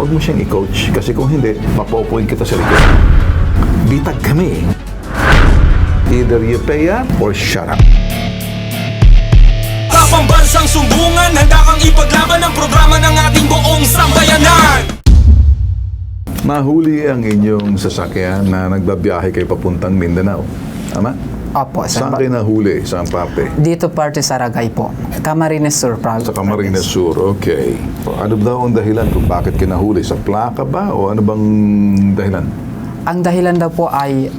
huwag mo siyang i-coach. Kasi kung hindi, mapopoint kita sa likod. Bitag kami. Either you pay up or shut up. Pambansang sumbungan, handa kang ipaglaban ang programa ng ating buong sambayanan. Mahuli ang inyong sasakyan na nagbabiyahe kayo papuntang Mindanao. Tama? Opo, Saan kayo nahuli? Saan parte? Dito parte sa Ragay po. Camarines Sur province. Sa Camarines Sur, okay. Ano daw ang dahilan kung bakit kayo nahuli? Sa plaka ba? O ano bang dahilan? Ang dahilan daw po ay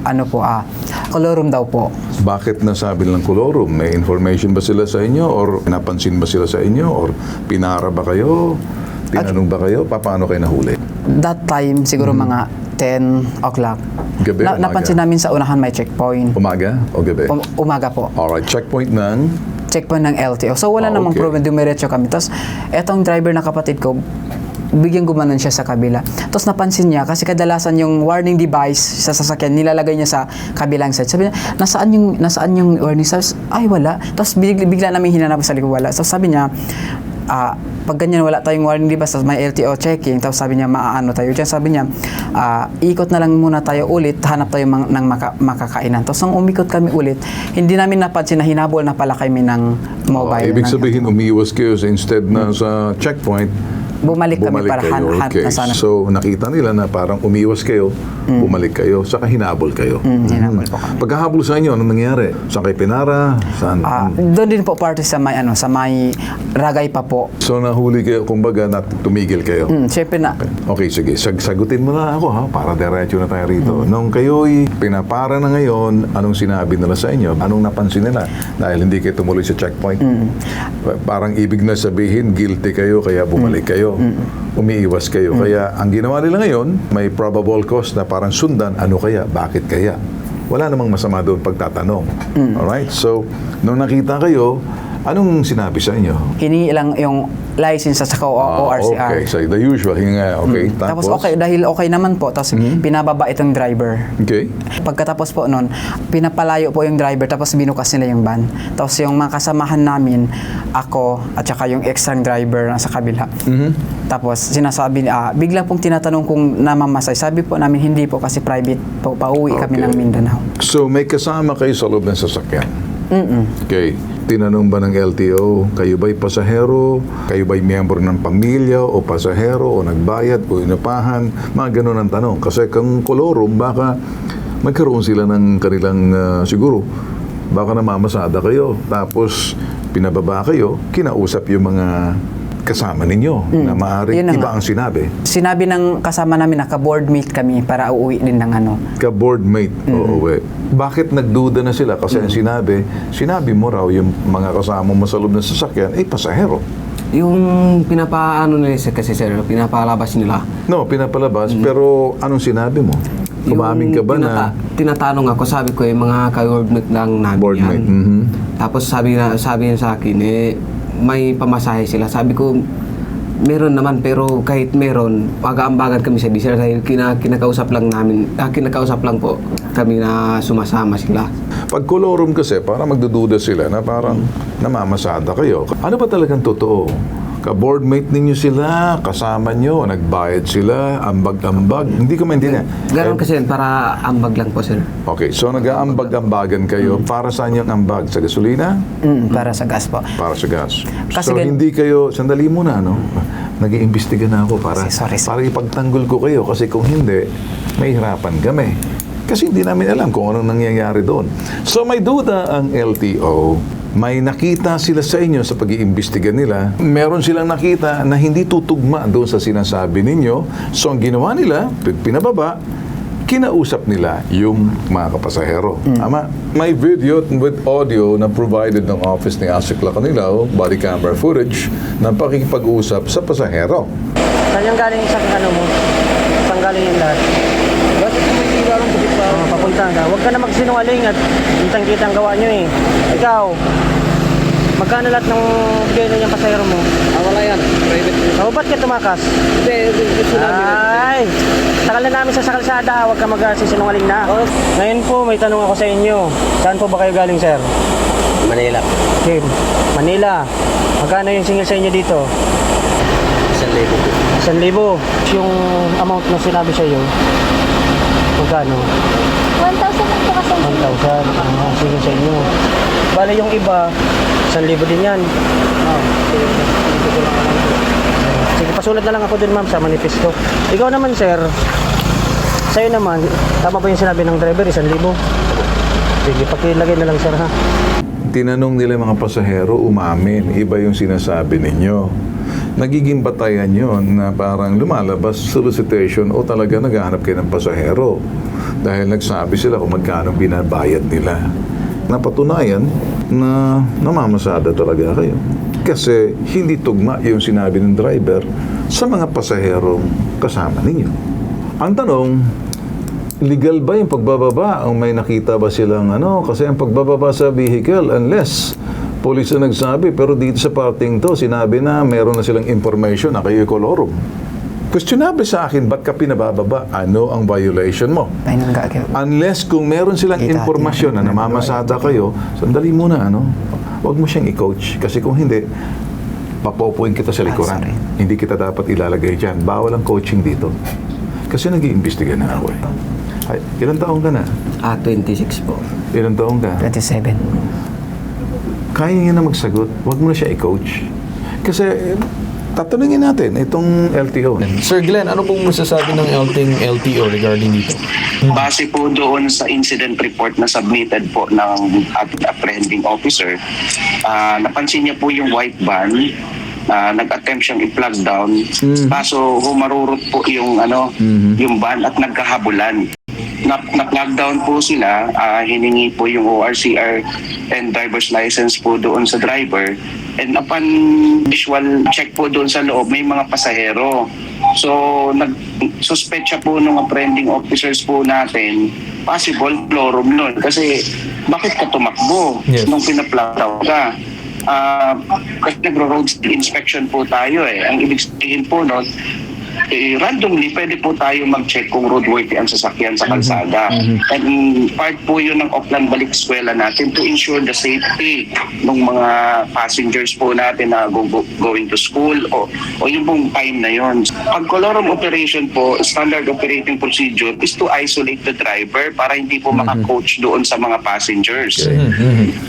kolorum daw po. Bakit nasabi nilang kolorum? May information ba sila sa inyo? Or napansin ba sila sa inyo? Or pinara ba kayo? Tinanong ba kayo? Paano kayo nahuli? That time, siguro mga 10 o'clock. Gabi, umaga? Napansin namin sa unahan may checkpoint. Umaga o gabi? Umaga po. Alright, checkpoint ng... Checkpoint ng LTO. So wala namang okay. problem, dumiretso kami. Tapos etong driver na kapatid ko, bigyan gumanon siya sa kabila. Tapos napansin niya, kasi kadalasan yung warning device sa sasakyan, nilalagay niya sa kabilang side. Sabi niya, nasaan yung warning device? Ay, wala. Tapos bigla namin hinanap sa likod, wala. So sabi niya, pag ganyan wala tayong warning device, tapos may LTO checking, tapos sabi niya, maaano tayo dyan. Sabi niya, ikot na lang muna tayo ulit, hanap tayo ng makakainan. Tapos nung umikot kami ulit, hindi namin napansin na hinabol na pala kami ng mobile. Ibig sabihin, umiwas kayo instead na sa checkpoint, bumalik kami para hanap okay. na sana. So, nakita nila na parang umiwas kayo, bumalik kayo, saka hinabol kayo. Hinabol po kami. Pagkahabol sa inyo, anong nangyari? Saan kayo pinara? Saan? Doon din po parte sa may Ragay pa po. So, nahuli kayo, kumbaga, tumigil kayo. Siyempre na. Okay, sige. Sagutin mo na ako, ha? Para diretso na tayo rito. Nung kayo'y pinapara na ngayon, anong sinabi nila sa inyo? Anong napansin nila? Dahil hindi kayo tumuloy sa checkpoint. Parang ibig na sabihin, guilty kayo, kaya bumalik kayo. Umiiwas kayo. Kaya ang ginawa nila ngayon, may probable cause na parang sundan, ano kaya, bakit kaya? Wala namang masama doon pagtatanong. Alright? So, nung nakita kayo, anong sinabi sa inyo? Hiningi lang yung license sa ORCR. Okay, so the usual. Okay, Tapos okay, dahil okay naman po, tapos pinababa itong driver. Okay. Pagkatapos po nun, pinapalayo po yung driver, tapos binukas nila yung van. Tapos yung mga kasamahan namin, ako, at saka yung extra driver sa kabila. Tapos sinasabi, bigla pong tinatanong kung namamasay. Sabi po namin, hindi po kasi private po, pauwi kami ng Mindanao. So may kasama kayo sa loob ng sasakyan? Okay. Tinanong ba ng LTO, kayo ba'y pasahero? Kayo ba'y miyembro ng pamilya o pasahero o nagbayad o inupahan? Mga ganun ang tanong. Kasi kung kolorum, baka magkaroon sila ng kanilang siguro. Baka namamasada kayo. Tapos pinababa kayo, kinausap yung mga kasama ninyo na maaaring iba ang sinabi. Sinabi ng kasama namin na ka-board mate kami para uuwi din ng ano. Ka-board mate o uwi. Bakit nagduda na sila? Kasi ang sinabi mo raw yung mga kasama mo sa loob ng sasakyan ay pasahero. Yung pinapaano nila kasi sir, pinapalabas nila. No, pinapalabas. Pero anong sinabi mo? Umamin ka ba na tinatanong ako, sabi ko mga ka-board mate lang namin board yan. mate? Tapos sabi niya sa akin, may pamasahe sila. Sabi ko, meron naman, pero kahit meron, pag-aambagan kami sa diesel dahil kinakausap lang po kami na sumasama sila. Pag kolorum kasi, para magdududa sila na parang namamasada kayo. Ano ba talagang totoo? Ka-board mate ninyo sila, kasama nyo, nagbayad sila, ambag-ambag. Hindi ko maintindihan. Ganon kasi para ambag lang po, sir. Okay, so nag-aambag-ambagan kayo. Para saan yung ambag? Sa gasolina? Para sa gas po. Para sa gas. Kasi so hindi kayo, sandali muna, no? Nag-iimbestiga na ako para ipagtanggol ko kayo. Kasi kung hindi, may hirapan kami. Kasi hindi namin alam kung anong nangyayari doon. So may duda ang LTO. May nakita sila sa inyo sa pag-iimbestiga nila. Meron silang nakita na hindi tutugma doon sa sinasabi ninyo. So ang ginawa nila, pinababa, kinausap nila yung mga kapasahero. Tama? May video with audio na provided ng office ni Asikla Canilaw, body camera footage, ng pakikipag-usap sa pasahero. Saan yung galing sa ano mo? Saan galing yung lahat? Bakit may tinggalan ko dito? Papunta ka. Huwag ka na magsinungaling at kitang-kita ang gawa nyo eh. Ikaw, magkano lahat ng bigay na yung pasahero mo? Wala yan. Private. Ba't ka tumakas? Hindi, gusto Ay, takal na namin sa kalsada. Huwag ka magsisinungaling na. Ngayon po, may tanong ako sa inyo. Saan po ba kayo galing, sir? Manila. Okay, Manila. Magkano yung singil sa inyo dito? 1,000. Yung amount na sinabi sa iyo, magkano? 1,000 lang po kasi. 1,000. Sige sa inyo. Bale yung iba, 1,000 din yan. Sige, pasulat na lang ako dun ma'am sa manifesto. Ikaw naman sir, sa'yo naman, tama ba yung sinabi ng driver, 1,000? Sige, pakilagay na lang sir ha. Tinanong nila mga pasahero, umamin. Iba yung sinasabi ninyo. Nagiging batayan yon na parang lumalabas solicitation o talaga naghahanap kayo ng pasahero. Dahil nagsabi sila kung magkano binabayad nila. Napatunayan na namamasada talaga kayo. Kasi hindi tugma yung sinabi ng driver sa mga pasaherong kasama ninyo. Ang tanong, legal ba yung pagbababa? O may nakita ba silang ano? Kasi ang pagbababa sa vehicle, unless police na nagsabi, pero dito sa parting to, sinabi na meron na silang information na kayo kolorum. Questionable sa akin, ba't ka pinabababa? Ano ang violation mo? Ay, nanggagaw. Unless kung meron silang impormasyon na namamasada kayo, sandali muna, ano? Huwag mo siyang i-coach. Kasi kung hindi, papopuin kita sa likuran. sorry. Hindi kita dapat ilalagay dyan. Bawal ang coaching dito. Kasi nag-iimbestiga na ako eh. Ay, ilang taong ka na? 26 po. Ilang taong ka? 27. Kaya niya na magsagot. Huwag mo na siya i-coach. Kasi, tatanungin natin itong LTO. Sir Glenn, ano pong masasabi ng LTO regarding dito? Base po doon sa incident report na submitted po ng ating apprehending officer, napansin niya po yung white van, nag-attempt siyang i-plug down, kaso humarurot po yung yung van at nagkahabulan. Na-plug down po sila, hiningi po yung ORCR and driver's license po doon sa driver, and upon visual check po doon sa loob, may mga pasahero. So, nag-suspect siya po ng apprehending officers po natin, possible chlorum nun. Kasi, bakit ka tumakbo nung pinaplug down ka? Kasi nagro-road inspection po tayo eh. Ang ibig sabihin po nun, randomly, pwede po tayo mag-check kung roadworthy ang sasakyan sa kalsada. And part po yun ng Auckland Balik Eskwela natin to ensure the safety ng mga passengers po natin na going to school o yung pong time na yun. Pag colorum operation po, standard operating procedure is to isolate the driver para hindi po maka-coach doon sa mga passengers.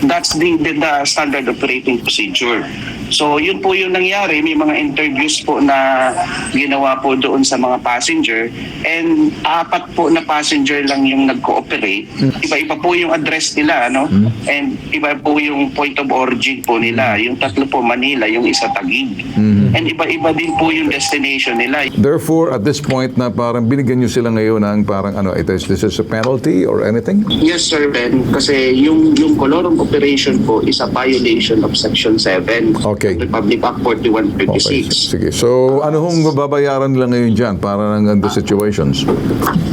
That's the standard operating procedure. So yun po yung nangyari. May mga interviews po na ginawa po doon sa mga passenger, and 4 po na passenger lang yung nag-cooperate. Iba-iba po yung address nila, no? And iba po yung point of origin po nila. Yung 3 po Manila, yung isa Taguig. And iba-iba din po yung destination nila. Therefore, at this point na parang binigyan nyo sila ngayon ng parang this is a penalty or anything? Yes, Sir Ben. Kasi yung colorum operation po is a violation of Section 7 Okay. Republic Act 4136. Okay, sige. So, ano hong babayaran nila ngayon dyan para ng the situations?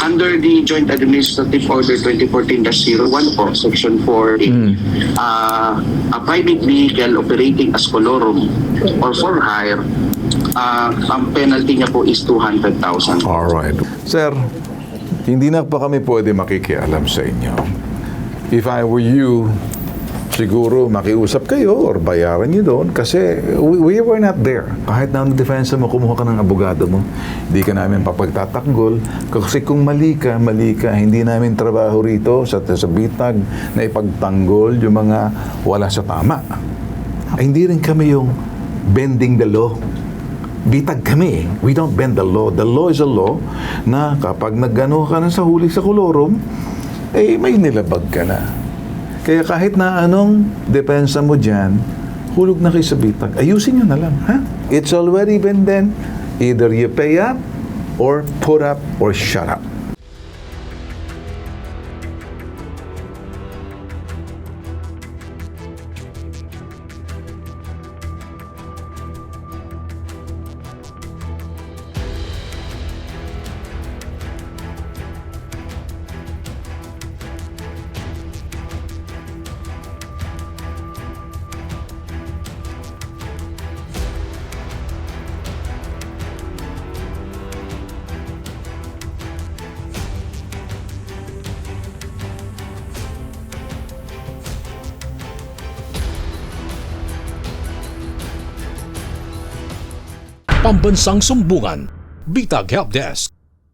Under the Joint Administrative Order 2014-01 po, Section 4, a private vehicle operating as colorum or for hire, ang penalty niya po is 200,000. Alright. Sir, hindi na pa kami pwede makikialam sa inyo. If I were you, siguro makiusap kayo or bayaran nyo doon kasi we were not there. Kahit na ang depensa mo, kumuha ka ng abogado mo, hindi ka namin papagtatanggol. Kasi kung mali ka, hindi namin trabaho rito sa bitag na ipagtanggol yung mga wala sa tama. Ay, hindi rin kami yung bending the law. Bitag kami. We don't bend the law. The law is a law na kapag nagano ka na sa huli sa kolorum, eh may nilabag ka na. Kaya kahit na anong depensa mo dyan, hulog na kayo sa bitag. Ayusin nyo na lang, ha? It's already been done. Either you pay up, or put up, or shut up. Pambansang Sumbungan, Bitag Helpdesk.